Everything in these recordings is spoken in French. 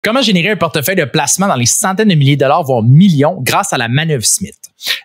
Comment générer un portefeuille de placement dans les centaines de milliers de dollars, voire millions, grâce à la manœuvre Smith?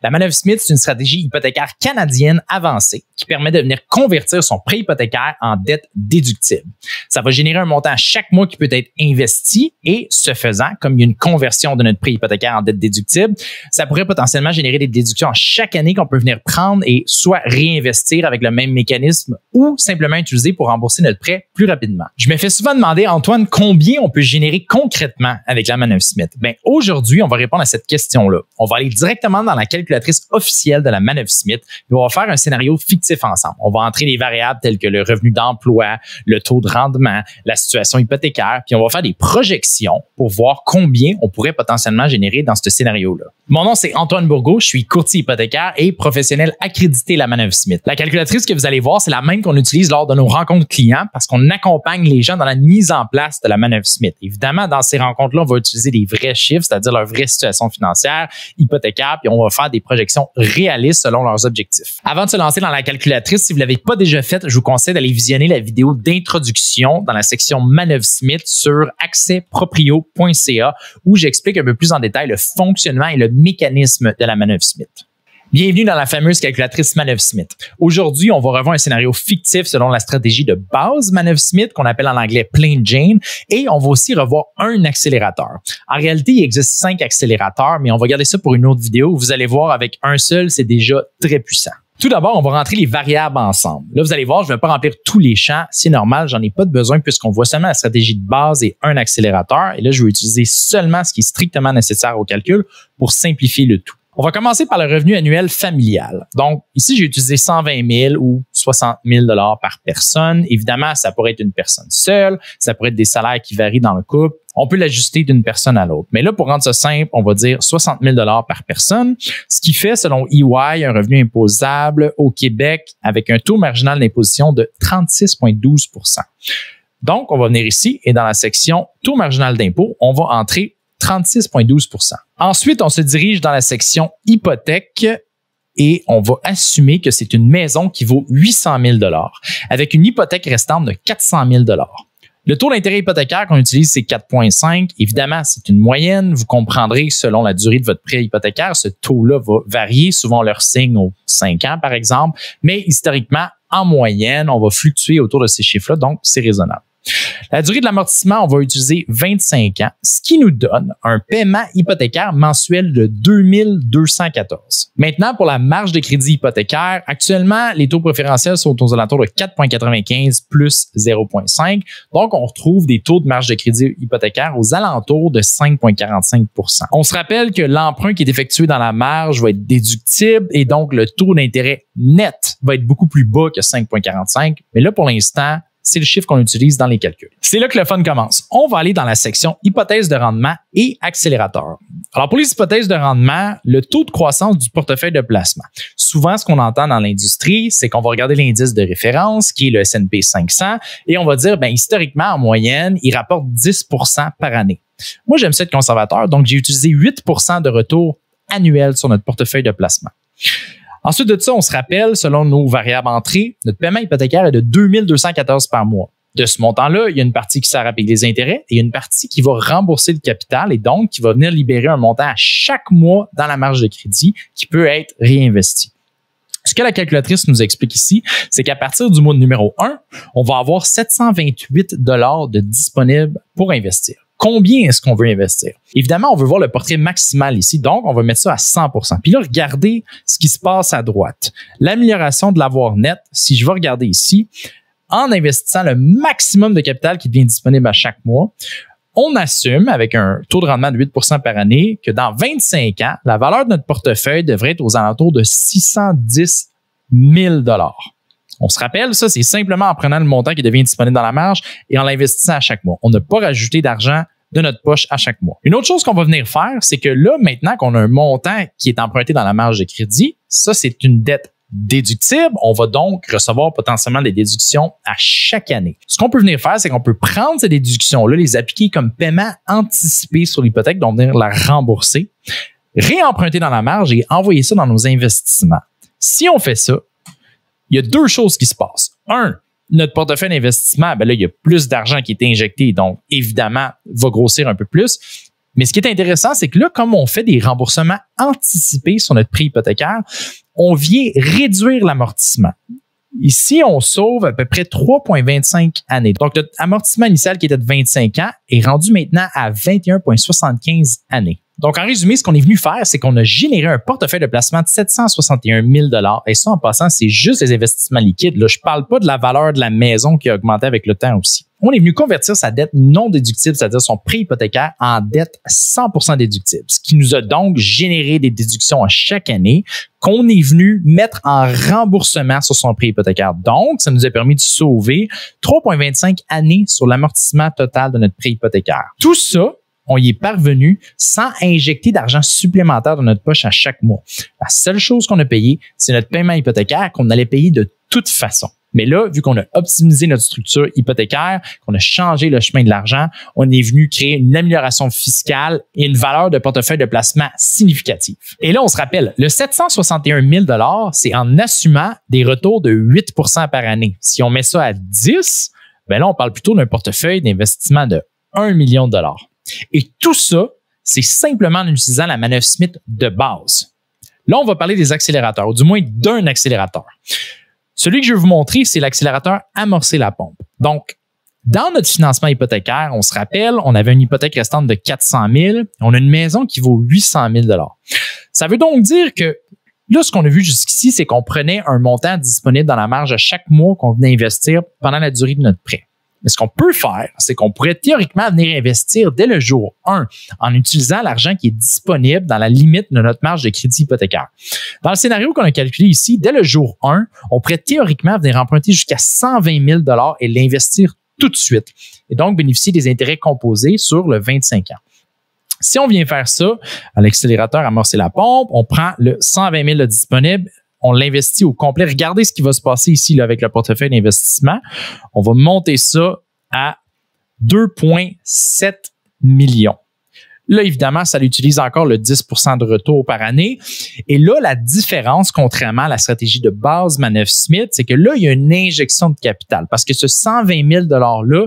La manœuvre Smith, c'est une stratégie hypothécaire canadienne avancée qui permet de venir convertir son prêt hypothécaire en dette déductible. Ça va générer un montant chaque mois qui peut être investi et, ce faisant, comme il y a une conversion de notre prêt hypothécaire en dette déductible, ça pourrait potentiellement générer des déductions chaque année qu'on peut venir prendre et soit réinvestir avec le même mécanisme ou simplement utiliser pour rembourser notre prêt plus rapidement. Je me fais souvent demander, Antoine, combien on peut générer concrètement avec la manœuvre Smith? Bien, aujourd'hui, on va répondre à cette question-là. On va aller directement dans la calculatrice officielle de la manœuvre Smith et on va faire un scénario fictif ensemble. On va entrer des variables telles que le revenu d'emploi, le taux de rendement, la situation hypothécaire, puis on va faire des projections pour voir combien on pourrait potentiellement générer dans ce scénario-là. Mon nom, c'est Antoine Bourgault, je suis courtier hypothécaire et professionnel accrédité la manœuvre Smith. La calculatrice que vous allez voir, c'est la même qu'on utilise lors de nos rencontres clients parce qu'on accompagne les gens dans la mise en place de la manœuvre Smith. Évidemment, dans ces rencontres-là, on va utiliser des vrais chiffres, c'est-à-dire leur vraie situation financière, hypothécaire, puis on va faire des projections réalistes selon leurs objectifs. Avant de se lancer dans la calculatrice, si vous ne l'avez pas déjà fait, je vous conseille d'aller visionner la vidéo d'introduction dans la section manœuvre Smith sur accèsproprio.ca où j'explique un peu plus en détail le fonctionnement et le mécanisme de la manœuvre Smith. Bienvenue dans la fameuse calculatrice manœuvre Smith. Aujourd'hui, on va revoir un scénario fictif selon la stratégie de base manœuvre Smith qu'on appelle en anglais Plain Jane et on va aussi revoir un accélérateur. En réalité, il existe 5 accélérateurs, mais on va garder ça pour une autre vidéo. Vous allez voir, avec un seul, c'est déjà très puissant. Tout d'abord, on va rentrer les variables ensemble. Là, vous allez voir, je ne vais pas remplir tous les champs. C'est normal, j'en ai pas de besoin puisqu'on voit seulement la stratégie de base et un accélérateur. Et là, je vais utiliser seulement ce qui est strictement nécessaire au calcul pour simplifier le tout. On va commencer par le revenu annuel familial. Donc, ici, j'ai utilisé 120 000 ou 60 000 $ par personne. Évidemment, ça pourrait être une personne seule. Ça pourrait être des salaires qui varient dans le couple. On peut l'ajuster d'une personne à l'autre. Mais là, pour rendre ça simple, on va dire 60 000 $ par personne, ce qui fait, selon EY, un revenu imposable au Québec avec un taux marginal d'imposition de 36,12 %. Donc, on va venir ici et dans la section taux marginal d'impôt, on va entrer 36,12 %. Ensuite, on se dirige dans la section hypothèque et on va assumer que c'est une maison qui vaut 800 000 $ avec une hypothèque restante de 400 000 $. Le taux d'intérêt hypothécaire qu'on utilise, c'est 4,5. Évidemment, c'est une moyenne. Vous comprendrez que selon la durée de votre prêt hypothécaire, ce taux-là va varier. Souvent, on leur signe aux 5 ans, par exemple. Mais historiquement, en moyenne, on va fluctuer autour de ces chiffres-là, donc c'est raisonnable. La durée de l'amortissement, on va utiliser 25 ans, ce qui nous donne un paiement hypothécaire mensuel de 2214. Maintenant, pour la marge de crédit hypothécaire, actuellement, les taux préférentiels sont aux alentours de 4,95 plus 0,5. Donc, on retrouve des taux de marge de crédit hypothécaire aux alentours de 5,45 %. On se rappelle que l'emprunt qui est effectué dans la marge va être déductible et donc le taux d'intérêt net va être beaucoup plus bas que 5,45. Mais là, pour l'instant, c'est le chiffre qu'on utilise dans les calculs. C'est là que le fun commence. On va aller dans la section hypothèse de rendement et accélérateur. Alors, pour les hypothèses de rendement, le taux de croissance du portefeuille de placement. Souvent, ce qu'on entend dans l'industrie, c'est qu'on va regarder l'indice de référence, qui est le S&P 500, et on va dire, historiquement, en moyenne, il rapporte 10 % par année. Moi, j'aime ça être conservateur, donc j'ai utilisé 8 % de retour annuel sur notre portefeuille de placement. Ensuite de ça, on se rappelle, selon nos variables entrées, notre paiement hypothécaire est de 2214 par mois. De ce montant-là, il y a une partie qui sert à payer les intérêts et une partie qui va rembourser le capital et donc qui va venir libérer un montant à chaque mois dans la marge de crédit qui peut être réinvesti. Ce que la calculatrice nous explique ici, c'est qu'à partir du mois numéro 1, on va avoir 728 $ de disponibles pour investir. Combien est-ce qu'on veut investir? Évidemment, on veut voir le portrait maximal ici, donc on va mettre ça à 100 %. Puis là, regardez ce qui se passe à droite. L'amélioration de l'avoir net, si je vais regarder ici, en investissant le maximum de capital qui devient disponible à chaque mois, on assume, avec un taux de rendement de 8 % par année, que dans 25 ans, la valeur de notre portefeuille devrait être aux alentours de 610 000 $. On se rappelle, ça, c'est simplement en prenant le montant qui devient disponible dans la marge et en l'investissant à chaque mois. On n'a pas rajouté d'argent de notre poche à chaque mois. Une autre chose qu'on va venir faire, c'est que là, maintenant qu'on a un montant qui est emprunté dans la marge de crédit, ça, c'est une dette déductible. On va donc recevoir potentiellement des déductions à chaque année. Ce qu'on peut venir faire, c'est qu'on peut prendre ces déductions-là, les appliquer comme paiement anticipé sur l'hypothèque, donc venir la rembourser, réemprunter dans la marge et envoyer ça dans nos investissements. Si on fait ça, il y a 2 choses qui se passent. 1, notre portefeuille d'investissement, ben là, il y a plus d'argent qui est injecté, donc évidemment, va grossir un peu plus. Mais ce qui est intéressant, c'est que là, comme on fait des remboursements anticipés sur notre prêt hypothécaire, on vient réduire l'amortissement. Ici, on sauve à peu près 3,25 années. Donc, notre amortissement initial qui était de 25 ans est rendu maintenant à 21,75 années. Donc, en résumé, ce qu'on est venu faire, c'est qu'on a généré un portefeuille de placement de 761 000 $. Et ça, en passant, c'est juste les investissements liquides. Là, je parle pas de la valeur de la maison qui a augmenté avec le temps aussi. On est venu convertir sa dette non déductible, c'est-à-dire son prêt hypothécaire, en dette 100% déductible, ce qui nous a donc généré des déductions à chaque année qu'on est venu mettre en remboursement sur son prêt hypothécaire. Donc, ça nous a permis de sauver 3,25 années sur l'amortissement total de notre prêt hypothécaire. Tout ça, on y est parvenu sans injecter d'argent supplémentaire dans notre poche à chaque mois. La seule chose qu'on a payée, c'est notre paiement hypothécaire qu'on allait payer de toute façon. Mais là, vu qu'on a optimisé notre structure hypothécaire, qu'on a changé le chemin de l'argent, on est venu créer une amélioration fiscale et une valeur de portefeuille de placement significative. Et là, on se rappelle, le 761 000 $, c'est en assumant des retours de 8 % par année. Si on met ça à 10, ben là, on parle plutôt d'un portefeuille d'investissement de 1 million de $. Et tout ça, c'est simplement en utilisant la manœuvre Smith de base. Là, on va parler des accélérateurs, ou du moins d'un accélérateur. Celui que je vais vous montrer, c'est l'accélérateur amorcer la pompe. Donc, dans notre financement hypothécaire, on se rappelle, on avait une hypothèque restante de 400 000, on a une maison qui vaut 800 000 $. Ça veut donc dire que là, ce qu'on a vu jusqu'ici, c'est qu'on prenait un montant disponible dans la marge à chaque mois qu'on venait investir pendant la durée de notre prêt. Mais ce qu'on peut faire, c'est qu'on pourrait théoriquement venir investir dès le jour 1 en utilisant l'argent qui est disponible dans la limite de notre marge de crédit hypothécaire. Dans le scénario qu'on a calculé ici, dès le jour 1, on pourrait théoriquement venir emprunter jusqu'à 120 000 $ et l'investir tout de suite et donc bénéficier des intérêts composés sur le 25 ans. Si on vient faire ça à l'accélérateur amorcer la pompe, on prend le 120 000 $ disponible, on l'investit au complet. Regardez ce qui va se passer ici là, avec le portefeuille d'investissement. On va monter ça à 2,7 millions. Là, évidemment, ça utilise encore le 10 % de retour par année. Et là, la différence, contrairement à la stratégie de base Manœuvre Smith, c'est que là, il y a une injection de capital parce que ce 120 000 $-là,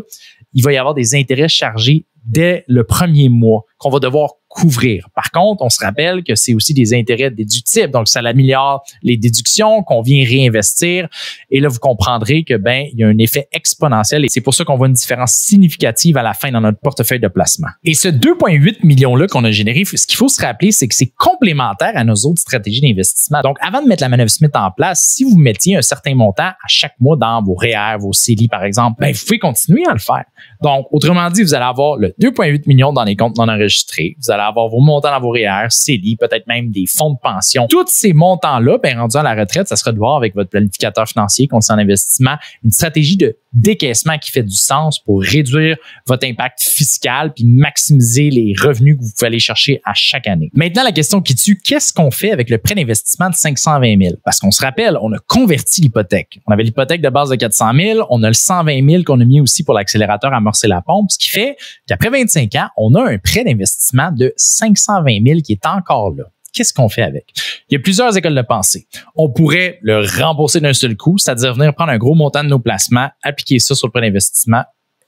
il va y avoir des intérêts chargés dès le premier mois qu'on va devoir couvrir. Par contre, on se rappelle que c'est aussi des intérêts déductibles. Donc, ça améliore les déductions qu'on vient réinvestir. Et là, vous comprendrez que, il y a un effet exponentiel et c'est pour ça qu'on voit une différence significative à la fin dans notre portefeuille de placement. Et ce 2,8 millions-là qu'on a généré, ce qu'il faut se rappeler, c'est que c'est complémentaire à nos autres stratégies d'investissement. Donc, avant de mettre la manœuvre Smith en place, si vous mettiez un certain montant à chaque mois dans vos REER, vos CELI, par exemple, vous pouvez continuer à le faire. Donc, autrement dit, vous allez avoir le 2,8 millions dans les comptes non enregistrés. Vous allez avoir vos montants dans vos REER, CELI, peut-être même des fonds de pension. Tous ces montants-là, rendus à la retraite, ça sera de voir avec votre planificateur financier, conseiller en investissement, une stratégie de décaissement qui fait du sens pour réduire votre impact fiscal puis maximiser les revenus que vous pouvez aller chercher à chaque année. Maintenant, la question qui tue, qu'est-ce qu'on fait avec le prêt d'investissement de 520 000? Parce qu'on se rappelle, on a converti l'hypothèque. On avait l'hypothèque de base de 400 000, on a le 120 000 qu'on a mis aussi pour l'accélérateur amorcer la pompe, ce qui fait qu'après 25 ans, on a un prêt d'investissement de 520 000 qui est encore là. Qu'est-ce qu'on fait avec? Il y a plusieurs écoles de pensée. On pourrait le rembourser d'un seul coup, c'est-à-dire venir prendre un gros montant de nos placements, appliquer ça sur le prêt d'investissement,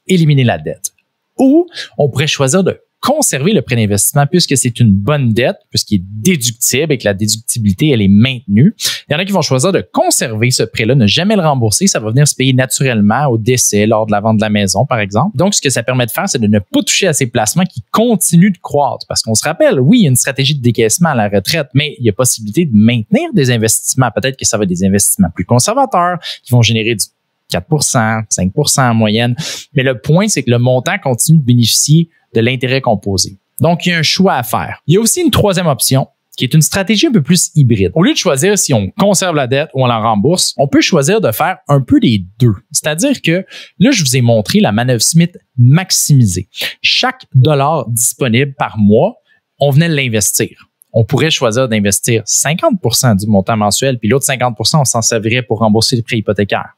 éliminer la dette. Ou on pourrait choisir de conserver le prêt d'investissement puisque c'est une bonne dette, puisqu'il est déductible et que la déductibilité, elle est maintenue. Il y en a qui vont choisir de conserver ce prêt-là, ne jamais le rembourser. Ça va venir se payer naturellement au décès, lors de la vente de la maison, par exemple. Donc, ce que ça permet de faire, c'est de ne pas toucher à ces placements qui continuent de croître. Parce qu'on se rappelle, oui, il y a une stratégie de décaissement à la retraite, mais il y a possibilité de maintenir des investissements. Peut-être que ça va être des investissements plus conservateurs qui vont générer du 4 %, 5 % en moyenne. Mais le point, c'est que le montant continue de bénéficier de l'intérêt composé. Donc, il y a un choix à faire. Il y a aussi une troisième option qui est une stratégie un peu plus hybride. Au lieu de choisir si on conserve la dette ou on la rembourse, on peut choisir de faire un peu les deux. C'est-à-dire que là, je vous ai montré la manœuvre Smith maximisée. Chaque dollar disponible par mois, on venait l'investir. On pourrait choisir d'investir 50 % du montant mensuel, puis l'autre 50 % on s'en servirait pour rembourser le prêt hypothécaire.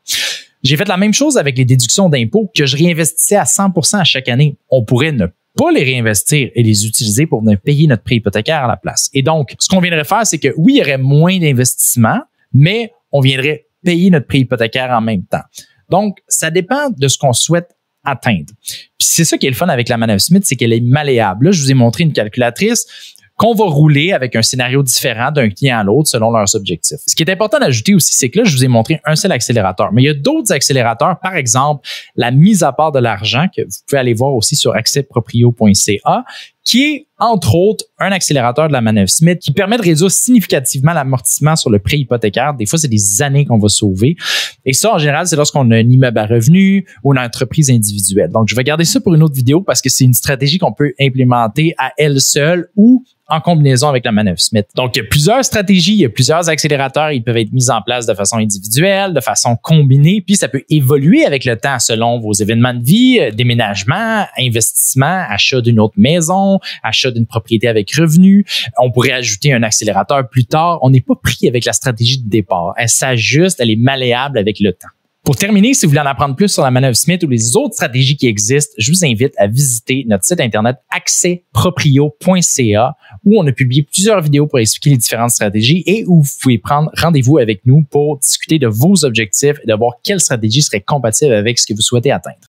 J'ai fait la même chose avec les déductions d'impôts que je réinvestissais à 100 % à chaque année. On pourrait ne pas les réinvestir et les utiliser pour venir payer notre prêt hypothécaire à la place. Et donc, ce qu'on viendrait faire, c'est que oui, il y aurait moins d'investissement, mais on viendrait payer notre prêt hypothécaire en même temps. Donc, ça dépend de ce qu'on souhaite atteindre. Puis c'est ça qui est le fun avec la manœuvre Smith, c'est qu'elle est malléable. Là, je vous ai montré une calculatrice qu'on va rouler avec un scénario différent d'un client à l'autre selon leurs objectifs. Ce qui est important d'ajouter aussi, c'est que là, je vous ai montré un seul accélérateur, mais il y a d'autres accélérateurs, par exemple, la mise à part de l'argent, que vous pouvez aller voir aussi sur accèsproprio.ca, qui est, entre autres, un accélérateur de la manœuvre Smith qui permet de réduire significativement l'amortissement sur le prêt hypothécaire. Des fois, c'est des années qu'on va sauver. Et ça, en général, c'est lorsqu'on a un immeuble à revenu ou une entreprise individuelle. Donc, je vais garder ça pour une autre vidéo parce que c'est une stratégie qu'on peut implémenter à elle seule ou en combinaison avec la manœuvre Smith. Donc, il y a plusieurs stratégies, il y a plusieurs accélérateurs. Ils peuvent être mis en place de façon individuelle, de façon combinée, puis ça peut évoluer avec le temps selon vos événements de vie, déménagement, investissement, achat d'une autre maison, achat d'une propriété avec revenu. On pourrait ajouter un accélérateur plus tard. On n'est pas pris avec la stratégie de départ. Elle s'ajuste, elle est malléable avec le temps. Pour terminer, si vous voulez en apprendre plus sur la manœuvre Smith ou les autres stratégies qui existent, je vous invite à visiter notre site internet accèsproprio.ca où on a publié plusieurs vidéos pour expliquer les différentes stratégies et où vous pouvez prendre rendez-vous avec nous pour discuter de vos objectifs et de voir quelle stratégie serait compatible avec ce que vous souhaitez atteindre.